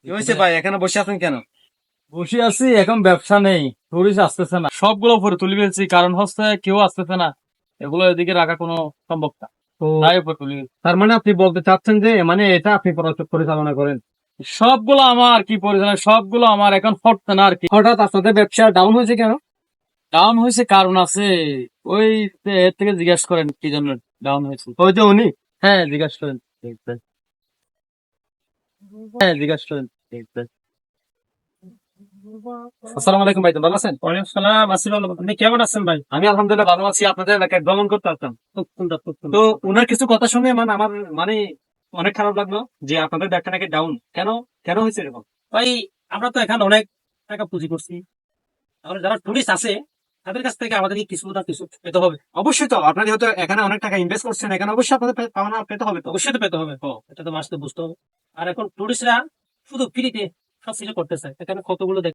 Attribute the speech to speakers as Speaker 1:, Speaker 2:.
Speaker 1: কি হয়েছে ভাই, এখানে বসে আছেন কেন?
Speaker 2: বসে আছি, এখন ব্যবসা নেই, টুরিস্ট আসতেছে না, সবগুলো উপরে তুলে ফেলছি, কারণ হচ্ছে কেউ আসতেছে না, এগুলো এদিকে রাখা কোনো সম্ভব না,
Speaker 1: তো
Speaker 2: তাই উপরে তুলে ফেলছি।
Speaker 1: তার মানে আপনি বলতে চাচ্ছেন যে মানে এটা আপনি পরিচালনা করেন?
Speaker 2: সবগুলো আমার কি পরিচালনা, সবগুলো আমার, এখন হচ্ছে না আর কি।
Speaker 1: হঠাৎ আপনাদের ব্যবসা ডাউন হয়েছে কেন?
Speaker 2: ডাউন হয়েছে কারণ আছে, ওই এর থেকে জিজ্ঞাসা করেন কি জন্য ডাউন হয়েছে।
Speaker 1: ওই যে উনি।
Speaker 2: হ্যাঁ জিজ্ঞাসা করেন, হ্যাঁ জিজ্ঞাসা করেন।
Speaker 1: আসসালামু আলাইকুম ভাই, ভালো আছেন?
Speaker 3: ওয়ালাইকুম সালাম, আসিফ আলম। আপনি কেমন আছেন ভাই?
Speaker 1: আমি আলহামদুলিল্লাহ ভালো আছি। আপনাদের এলাকায় ভ্রমণ করতে আসতাম। তো উনার কিছু কথা শুনে মানে আমার মানে অনেক খারাপ লাগলো যে আপনাদের ব্যবসা নাকি ডাউন। কেন কেন হয়েছে এরকম?
Speaker 3: ভাই, আমরা তো এখানে অনেক টাকা পুঁজি করছি। আমরা যারা টুরিস্ট আছে তাদের কাছ থেকে আমাদেরকে কিছু না কিছু পেতে হবে।
Speaker 1: অবশ্যই তো, আপনারা যেহেতু এখানে অনেক টাকা ইনভেস্ট করছেন, এখানে অবশ্যই আপনাদের পাওনা পেতে হবে তো।
Speaker 3: অবশ্যই তো পেতে হবে। এটা তো মাসতে বুঝতে হবে। আর এখন টুরিস্টরা শুধু ফ্রিতে সবকিছু করতেছে, এখানে কতগুলো